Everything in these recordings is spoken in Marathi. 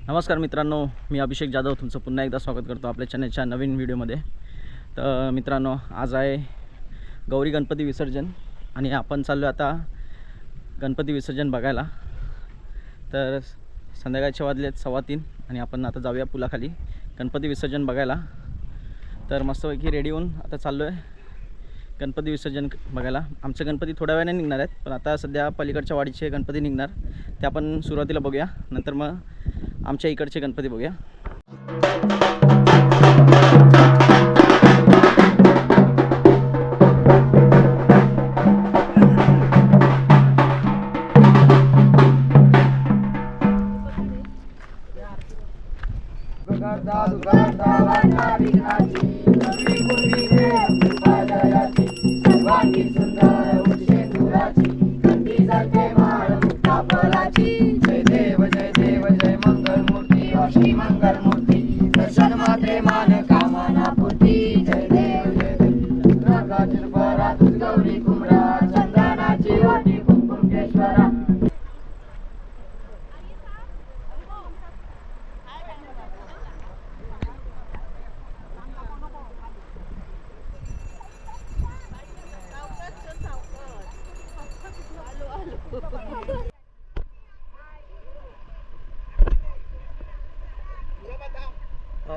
नमस्कार मित्रांनो, मी अभिषेक जाधव तुमचं पुन्हा एकदा स्वागत करतो आपल्या चॅनलच्या नवीन व्हिडिओमध्ये। तर मित्रांनो, आज आहे गौरी गणपती विसर्जन आणि आपण चाललो आता गणपती विसर्जन बघायला। तर संध्याकाळचे वाजलेत 3:15 आणि आपण आता जाऊया पुलाखाली गणपती विसर्जन बघायला। तर मस्तपैकी रेडी होऊन आता चाललो आहे गणपती विसर्जन बघायला। आमचे गणपती थोड्या वेळाने निघणार आहेत, पण आता सध्या पलीकडच्या वाडीचे गणपती निघणार, ते आपण सुरुवातीला बघूया, नंतर मग आमच्या इकडचे गणपती बघूया।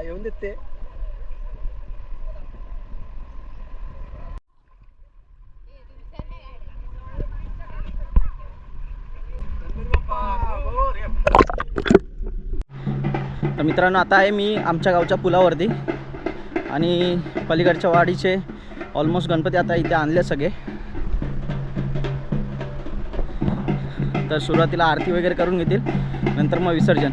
येऊन देते तर मित्रांनो, आता आहे मी आमच्या गावच्या पुलावरती आणि पलीकडच्या वाडीचे ऑलमोस्ट गणपती आता इथे आणले सगळे। तर सुरुवातीला आरती वगैरे करून घेतील, नंतर मग विसर्जन।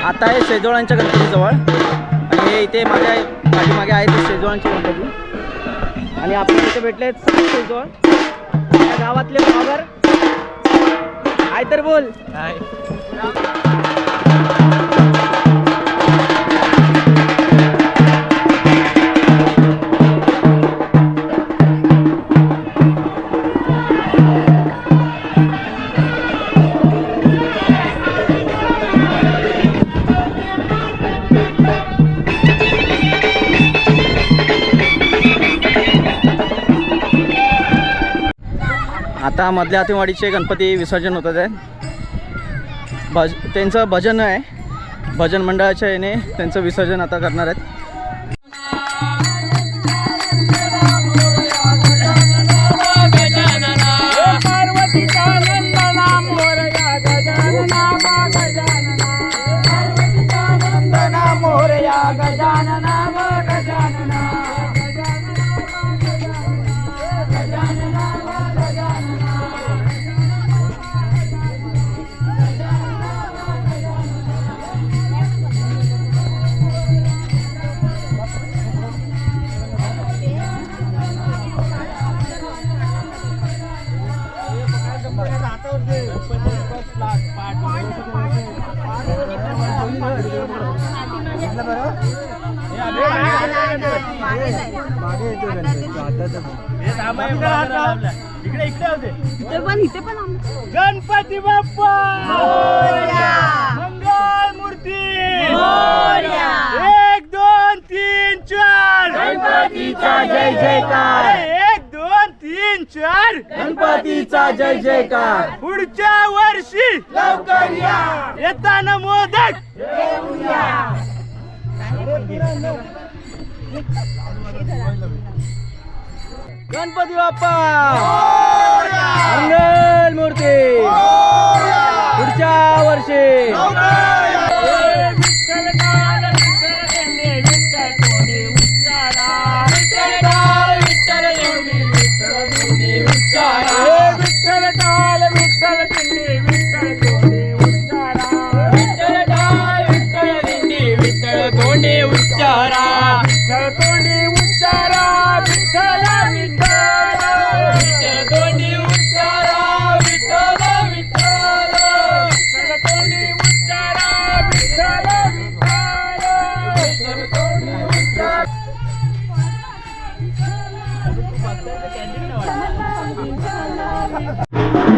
आता आहे शेजवळांच्या गणपतीजवळ आणि हे इथे माझ्या पाठीमागे आहे ते शेजवळांचे गणपती। आणि आपण इथे भेटले जवळ या गावातले ब्लॉगर. काय तर बोल. आता मधल्या हातीवाडीचे गणपती विसर्जन होतात आहे. त्यांचं भजन आहे, भजन मंडळाच्या याने त्यांचं विसर्जन आता करणार आहेत. गणपती बाप्पा मंगल मूर्ती 1 2 3 4 गणपतीचा जय जयकार. 1 2 3 4 गणपतीचा जय जयकार. पुढच्या वर्षी लवकर या. येताना मोदक गणपती बाप्पा मंगल मूर्ती पुढच्या वर्षी.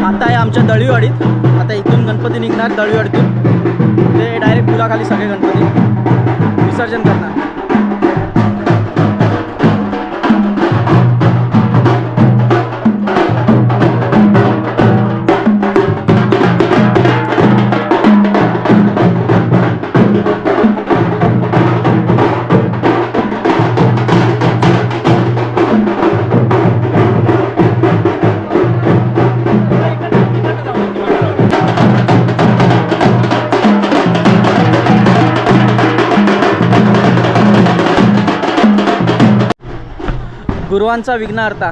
आता आहे आमच्या दळीवाडीत. आता इथून गणपती निघणार दळीवाडीतून, ते डायरेक्ट पुलाखाली सगळे गणपती विसर्जन करणार. गुरुवांचा विघ्नहर्ता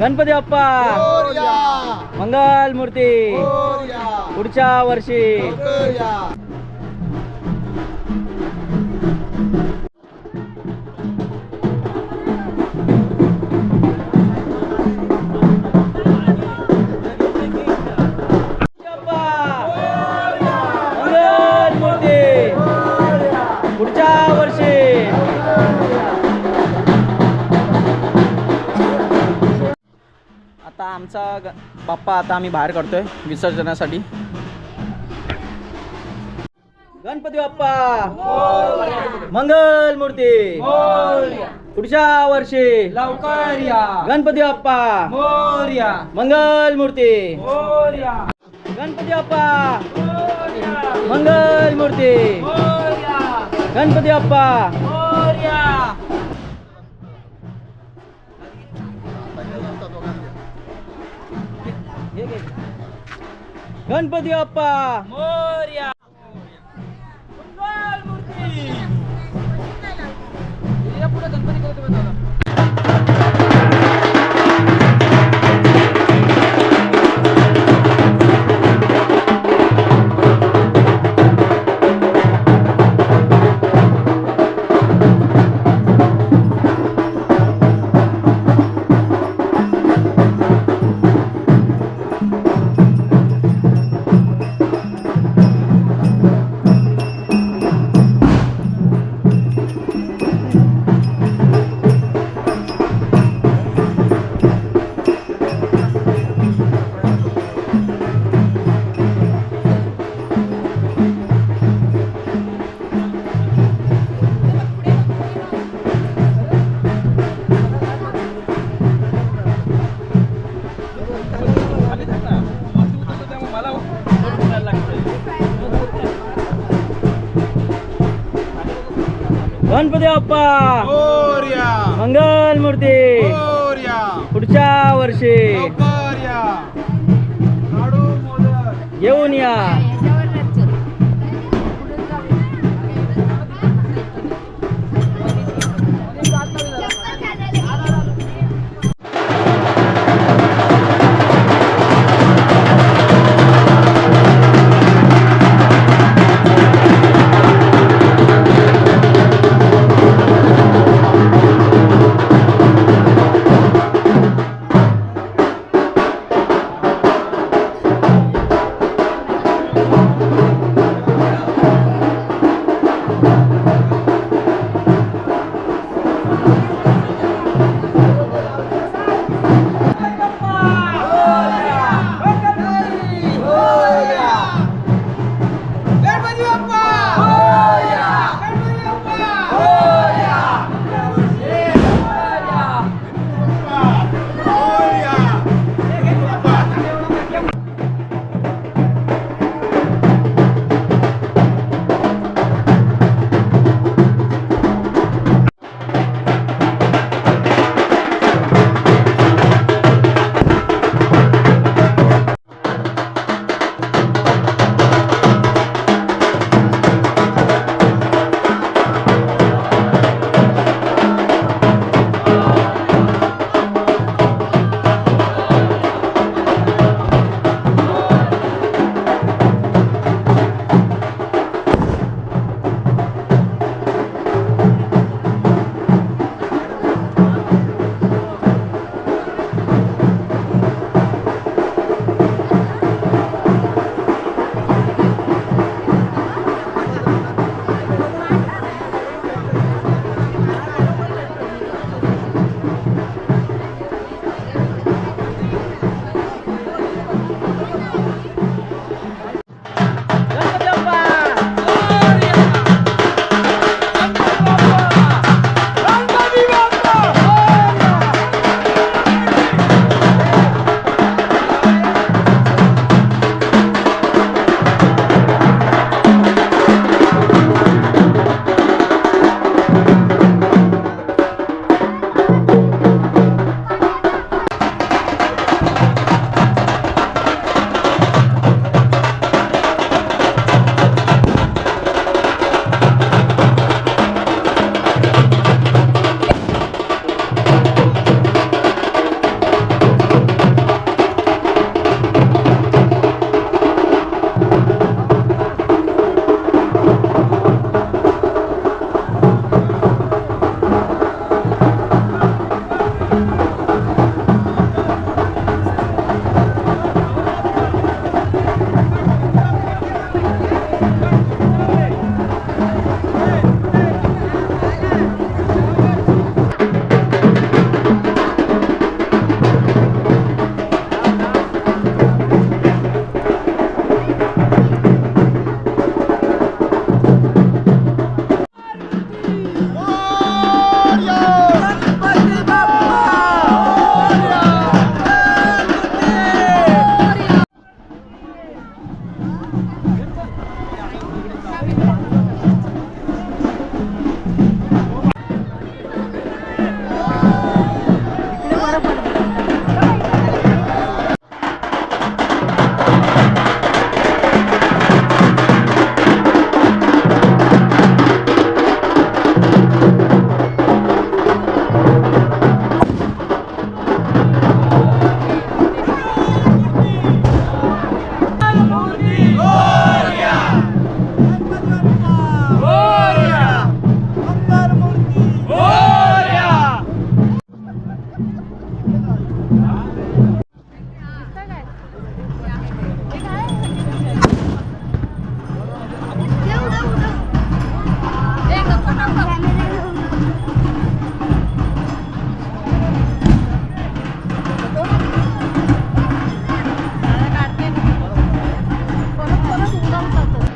गणपती बाप्पा मंगल मूर्ती पुढच्या वर्षी. मंगल मूर्ती पुढच्या वर्षी. आता आमचा बाप्पा आता आम्ही बाहेर काढतोय विसर्जनासाठी. गणपती बाप्पा मंगल मूर्ती पुढच्या वर्षी लवकर या. गणपती बाप्पा मोरया मंगल मूर्ती मोरया गणपती बाप्पा मंगल मूर्ती गणपती बाप्पा मोरया. गणपती बाप्पा मोरया मंगल मूर्ती. पुढे गणपती करतो. गणपती बाप्पा मोरया मंगल मूर्ती मोरया पुढच्या वर्षी मोरया लाडू मोदक घेऊन या. गणपती बाप्पा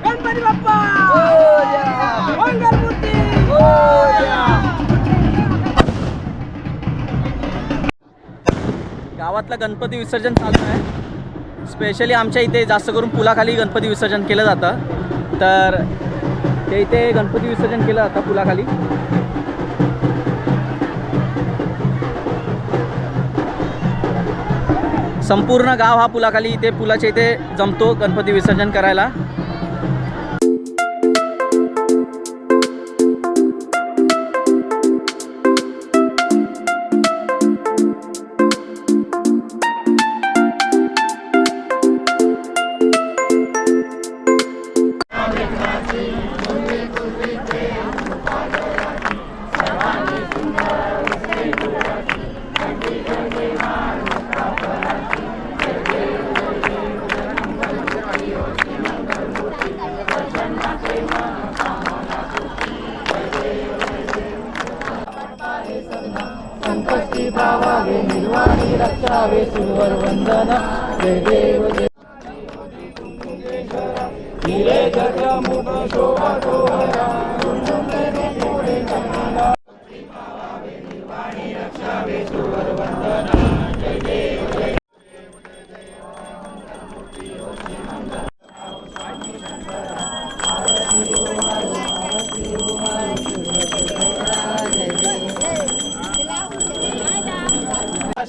गणपती बाप्पा मोरया गणपती बाप्पा गावातलं गणपती विसर्जन चालू आहे. स्पेशली आमच्या इथे जास्त करून पुलाखाली गणपती विसर्जन केलं जातं. तर ते इथे गणपती विसर्जन केलं आता पुलाखाली. संपूर्ण गाव हा पुलाखाली इथे पुलाच्या इथे जमतो गणपती विसर्जन करायला. संकष्टी पावावे निर्वाणी रक्षावे सुरवर वंदना जय देव जय हिरे जगमुख शोभा शोभरा पावावे निर्वाणी रक्षावे सुरवर वंदना जय देव जय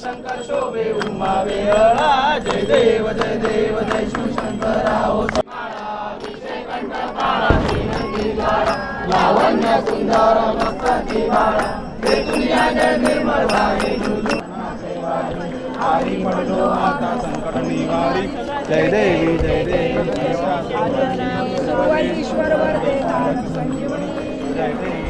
शंकर शोभे उमा वेळा जय देव जय शिवशंकरा हो लावण्य सुंदर मस्तकी बाळा हे दुनिया जय निर्मळ वाणी हरी पडलो आता संकट निवारी जय देवी सर्वेश्वर वरदे संजीवनी जय देवी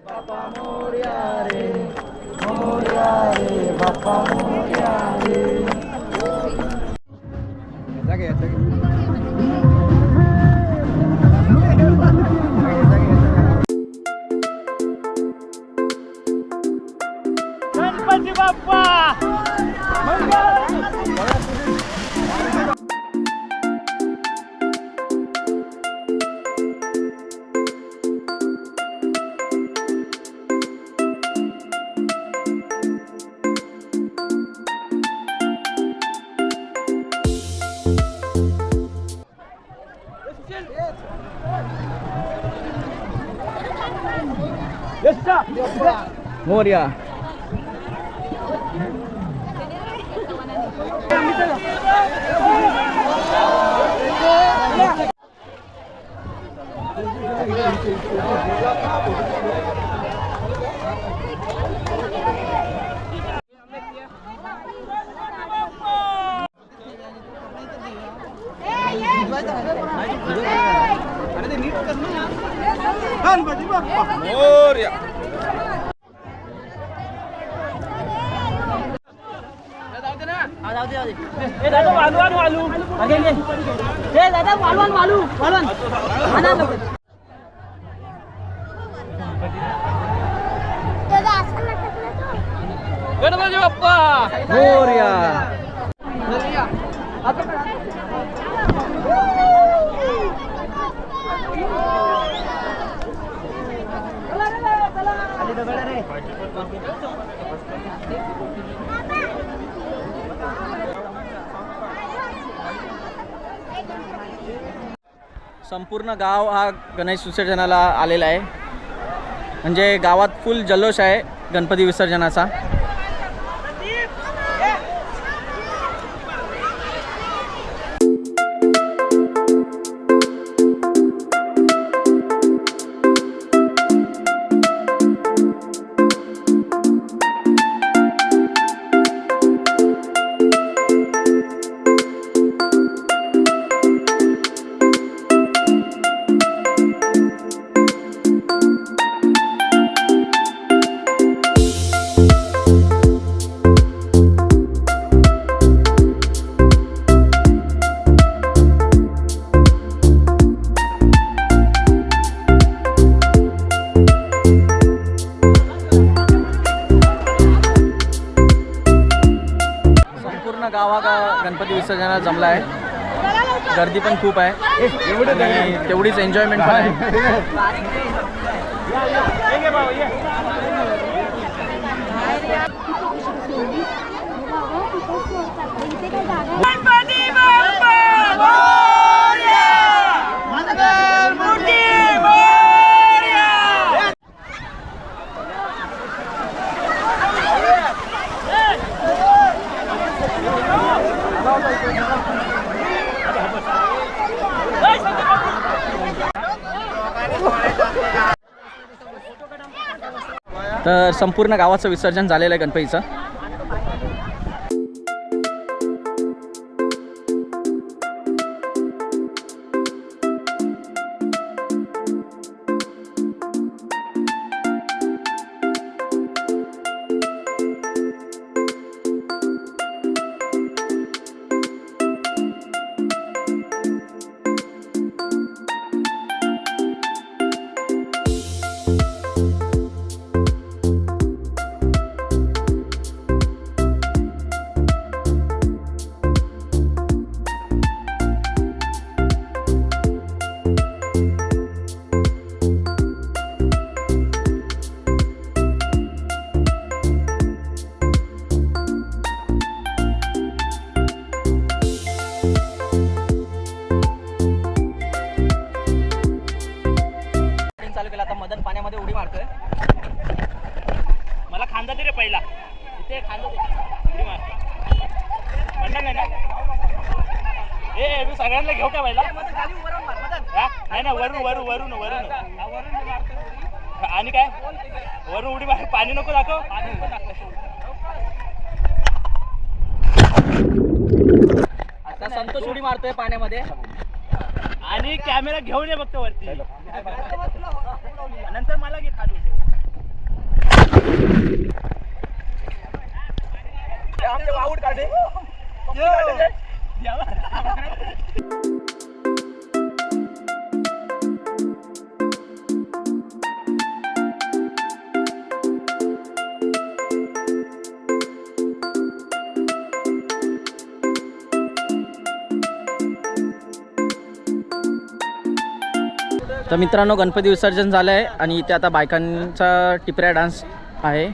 बाप्पा मोरया रे. गणपती बाप्पा मोरया. गणपती बाप्पा मोरया. दादा वालू दादा वालू गणपती बाप्पा मोरया. संपूर्ण गाव हा गणेश विसर्जनाला आलेला आहे. म्हणजे गावात फुल जल्लोष आहे गणपती विसर्जनाचा. गाव हा गणपती विसर्जनाला जमला आहे. गर्दी पण खूप आहे आणि तेवढीच एन्जॉयमेंट पण आहे. तर संपूर्ण गावाचं विसर्जन झालेलं आहे गणपतीचं. चालू केला आता मदन पाण्यामध्ये उडी मारतोय. मला खांदा दे रे पहिला. इथे खांदा दे. उडी मार. म्हणणार नाही ना? मी सगळ्यांना घेऊ का पहिला? नाही ना, वरून आणि काय वरून उडी मार. पाणी नको दाखव. आता संतोष उडी मारतोय पाण्यामध्ये. आणि कॅमेरा घेऊन ये फक्त वरती. नंतर मला घे खाली. आमचे वाऊट काढे. तर मित्रांनो गणपती विसर्जन झालं आहे आणि इथे आता बायकांचा टिपऱ्या डान्स आहे.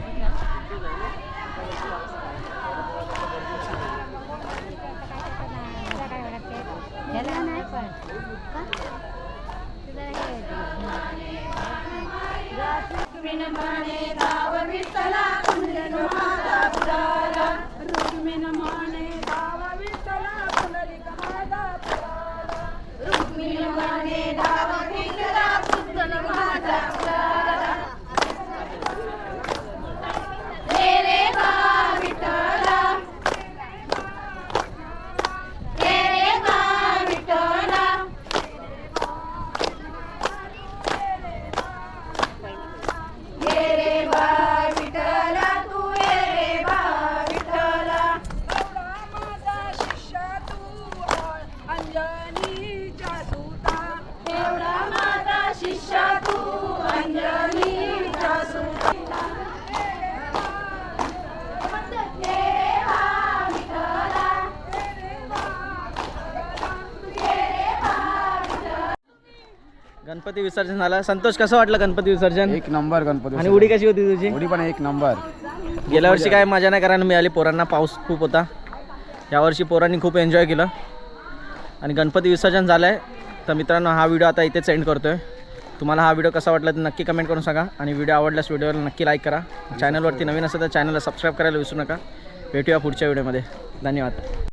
गणपती विसर्जन झालं. संतोष कसं वाटलं गणपती विसर्जन? एक नंबर गणपती. आणि उडी कशी होती तुझी? उडी पण एक नंबर. गेल्या वर्षी काय मजा नाही करायला मिळाली, पोरांना पाऊस खूप होता. यावर्षी पोरांनी खूप एन्जॉय केलं आणि गणपती विसर्जन झालं आहे. तर मित्रांनो हा व्हिडिओ आता इथेच एंड करतो आहे. तुम्हाला हा व्हिडिओ कसा वाटला तर नक्की कमेंट करून सांगा आणि व्हिडिओ आवडल्यास व्हिडिओला नक्की लाईक करा. चॅनलवरती नवीन असेल तर चॅनलला सबस्क्राईब करायला विसरू नका. भेटूया पुढच्या व्हिडिओमध्ये. धन्यवाद.